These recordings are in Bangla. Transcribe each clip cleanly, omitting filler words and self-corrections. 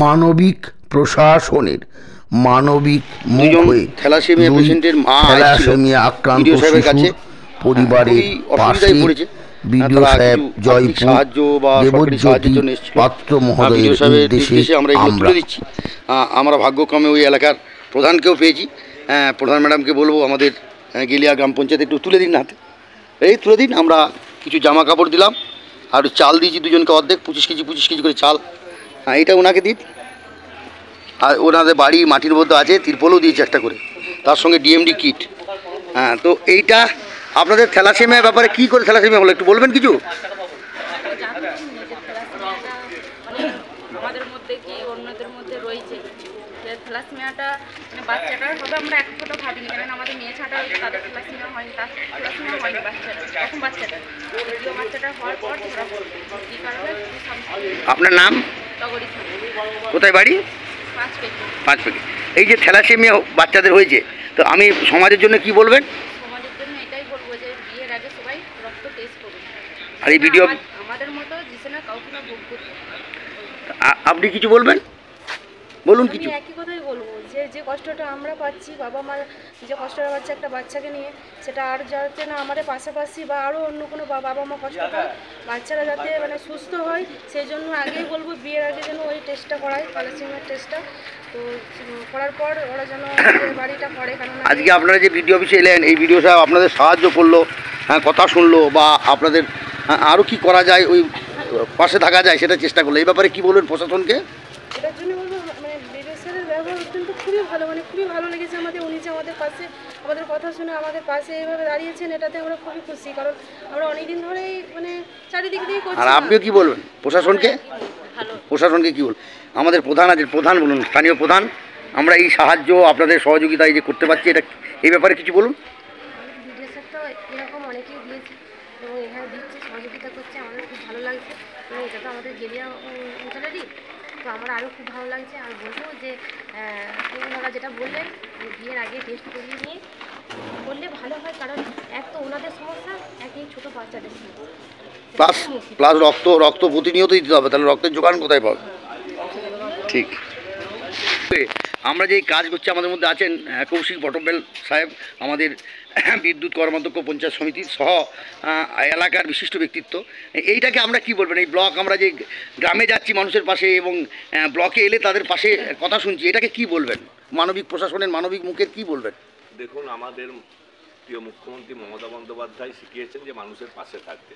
মানবিক প্রশাসনের মানবিক মুখ হয়ে থ্যালাসেমিয়া পেশেন্টের মা থ্যালাসেমিয়া আক্রান্ত শিশুর পরিবারের পাশে বিডিও সাহেব জয়পুর দেবজ্যোতি পাত্র মহোদয়ের নির্দেশে আমরা ভাগ্যক্রমে ওই এলাকার প্রধানকেও পেয়েছি। প্রধান ম্যাডামকে বলবো আমাদের গেলিয়া গ্রাম পঞ্চায়েতে একটু তুলে দিন হাতে, এই তুলে দিন। আমরা কিছু জামা কাপড় দিলাম আর চাল দিয়েছি দুজনকে অর্ধেক 25 কেজি করে চাল, এইটা ওনাকে দিন। আর ওনাদের বাড়ি মাটির মধ্যে আছে, তিরপলও দিয়েছে একটা করে, তার সঙ্গে ডিএমডি কিট। তো এইটা আপনাদের থ্যালাসেমিয়ার ব্যাপারে কী করে থ্যালাসেমিয়া হলো একটু বলবেন কিছু? আমাদের মধ্যে কি অন্যদের মধ্যে রয়েছে থ্যালাসেমিয়াটা, মানে বাচ্চাটার হবে আমরা এক ফোঁটা ভাবিনি, কারণ আমাদের মেয়ে ছাড়া তাদের থ্যালাসেমিয়া হয়নি, তার থ্যালাসেমিয়া হয়নি বাচ্চাটা, তখন বাচ্চাটা হওয়ার পর ধরা পড়বে। এই কারণে আপনার নাম? কোথায় বাড়ি? 5 পেকে। এই যে থ্যালাসেমিয়া বাচ্চাদের হয়েছে, তো আমি সমাজের জন্য কি বলবেন? সমাজের জন্য এটাই বলবো যে বিয়ের আগে সবাই রক্ত টেস্ট করুন। আর এই ভিডিও আমাদের মতো দিছে না কাউকে না ভোগ করতে। আপনি কিছু বলবেন? বলুন কিছু। একই কথাই বলবো যে কষ্টটা আমরা পাচ্ছি, বাবা মা যে কষ্টটা পাচ্ছে একটা বাচ্চাকে নিয়ে, সেটা আর যাতে না আমাদের পাশাপাশি বা আরও অন্য কোনো বাবা মা কষ্ট পায়, বাচ্চারা যাতে মানে সুস্থ হয়, সেই জন্য আগেই বলবো বিয়ের আগে যেন ওই টেস্টটা করায়, থ্যালাসেমিয়ার টেস্টটা। তো করার পর ওরা যেন বাড়িটা করে। কারণ আজকে আপনারা যে ভিডিও অফিসে এলেন, এই ভিডিও সাহেব আপনাদের সাহায্য করলো, কথা শুনলো, বা আপনাদের আরও কি করা যায় ওই পাশে থাকা যায় সেটা চেষ্টা করলো, এই ব্যাপারে কি বলবেন প্রশাসনকে? এটার জন্য বলবো মানে বিডিও স্যারের ব্যবহার অত্যন্ত খুবই ভালো, মানে খুবই ভালো লেগেছে আমাদের। উনি যে আমাদের পাশে আমাদের কথা শুনে আমাদের পাশে এইভাবে দাঁড়িয়েছেন, এটাতে আমরা খুবই খুশি, কারণ আমরা অনেকদিন ধরেই মানে চারিদিক দিয়ে করছি। আর আপনিও কি বলবেন প্রশাসনকে? প্রশাসনকে কি বল? আমাদের প্রধান আছে, প্রধান বলুন, স্থানীয় প্রধান, আমরা এই সাহায্য আপনাদের সহযোগিতা এই যে করতে পারছি, এটা এই ব্যাপারে কিছু বলুন। ভিডিও স্যার তো এরকম অনেকেই দিয়েছে এবং এখানে দিচ্ছে, সহযোগিতা করছে, আমাদের খুব ভালো লাগছে। এবং এটা তো আমাদের গেলিয়া অঞ্চলেরই, তো আমার আরও খুব ভালো লাগছে। আর বলবো যে ওনারা যেটা বললেন বিয়ের আগে টেস্ট করিয়ে নিয়ে করলে ভালো হয়, কারণ এক তো ওনাদের সমস্যা, একই ছোটো বাচ্চাদের সমস্যা, প্লাস রক্ত প্রতিনিয়তই দিতে হবে, তাহলে রক্তের যোগান কোথায় পাবে? ঠিক। আমরা যেই কাজ করছি, আমাদের মধ্যে আছেন কৌশিক বটবেল সাহেব, আমাদের বিদ্যুৎ কর্মাধ্যক্ষ পঞ্চায়েত সমিতির সহ এলাকার বিশিষ্ট ব্যক্তিত্ব। এইটাকে আমরা কি বলবেন, এই ব্লক আমরা যে গ্রামে যাচ্ছি মানুষের পাশে এবং ব্লকে এলে তাদের পাশে কথা শুনছি, এটাকে কি বলবেন? মানবিক প্রশাসনের মানবিক মুখের কি বলবেন? দেখুন, আমাদের প্রিয় মুখ্যমন্ত্রী মমতা বন্দ্যোপাধ্যায় শিখিয়েছেন যে মানুষের পাশে থাকতে,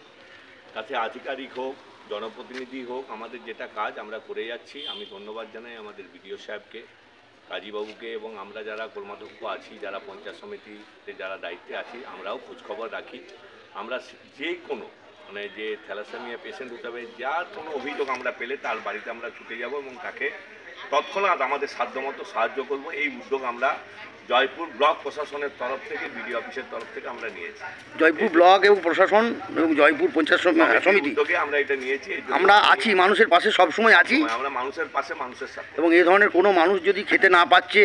তাতে আধিকারিক হোক, জনপ্রতিনিধি হোক, আমাদের যেটা কাজ আমরা করে যাচ্ছি। আমি ধন্যবাদ জানাই আমাদের বিডিও সাহেবকে, কাজীবাবুকে, এবং আমরা যারা কর্মাধ্যক্ষ আছি, যারা পঞ্চায়েত সমিতিতে যারা দায়িত্বে আছি, আমরাও খোঁজখবর রাখি। আমরা যে কোনো মানে যে থ্যালাসেমিয়া পেশেন্ট হিসাবে যার কোনো অভিযোগ আমরা পেলে তার বাড়িতে আমরা ছুটে যাব এবং তাকে তৎক্ষণাৎ আমাদের সাধ্যমতো সাহায্য করব। এই উদ্যোগ আমরা জয়পুর ব্লক প্রশাসনের তরফ থেকে, বিডিও অফিসের তরফ থেকে আমরা নিয়েছি। জয়পুর ব্লক এবং প্রশাসন এবং জয়পুর পঞ্চায়েত সমিতি উদ্যোগে আমরা এটা নিয়েছি। আমরা আছি মানুষের পাশে, সবসময় আছি আমরা মানুষের পাশে, মানুষের সাথে। এবং এই ধরনের কোনো মানুষ যদি খেতে না পাচ্ছে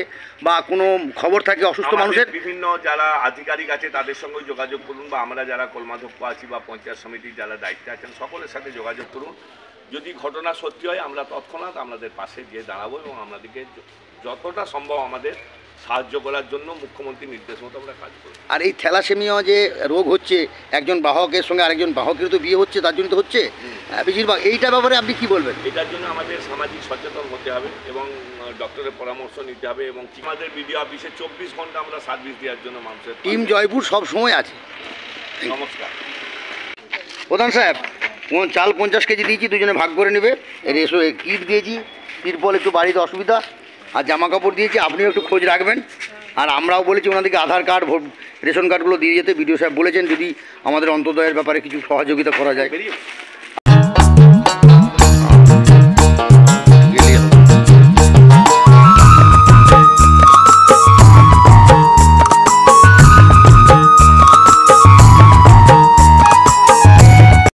বা কোনো খবর থাকে অসুস্থ মানুষের, বিভিন্ন যারা আধিকারিক আছে তাদের সঙ্গে যোগাযোগ করুন, বা আমরা যারা কর্মাধ্যক্ষ আছি বা পঞ্চায়েত সমিতির যারা দায়িত্বে আছেন সকলের সাথে যোগাযোগ করুন। যদি ঘটনা সত্যি হয় আমরা তৎক্ষণাৎ আপনাদের পাশে গিয়ে দাঁড়াবো এবং আমাদেরকে যতটা সম্ভব আমাদের সাহায্য করার জন্য মুখ্যমন্ত্রীর নির্দেশ মতো আমরা কাজ করব। আর এই থ্যালাসেমিয়া যে রোগ হচ্ছে, একজন বাহকের সঙ্গে আরেকজন বাহকের তো বিয়ে হচ্ছে, তার জন্য তো হচ্ছে বেশিরভাগ, এইটার ব্যাপারে আপনি কি বলবেন? এটার জন্য আমাদের সামাজিক সচেতন হতে হবে এবং ডক্টরের পরামর্শ নিতে হবে, এবং আমাদের বিডিও অফিসে 24 ঘন্টা আমরা সার্ভিস দেওয়ার জন্য মানুষের টিম জয়পুর সব সময় আছে। নমস্কার। প্রধান সাহেব, চাল 50 কেজি দিয়েছি, দুজনে ভাগ করে নেবে। রেশো কিট দিয়েছি, তিরপল একটু বাড়িতে অসুবিধা, আর জামা কাপড় দিয়েছি, আপনিও একটু খোঁজ রাখবেন। আর আমরাও বলেছি ওনাদেরকে আধার কার্ড, রেশন কার্ডগুলো দিয়ে যেতে। বিডিও সাহেব বলেছেন যদি আমাদের অন্তর্দয়ের ব্যাপারে কিছু সহযোগিতা করা যায়।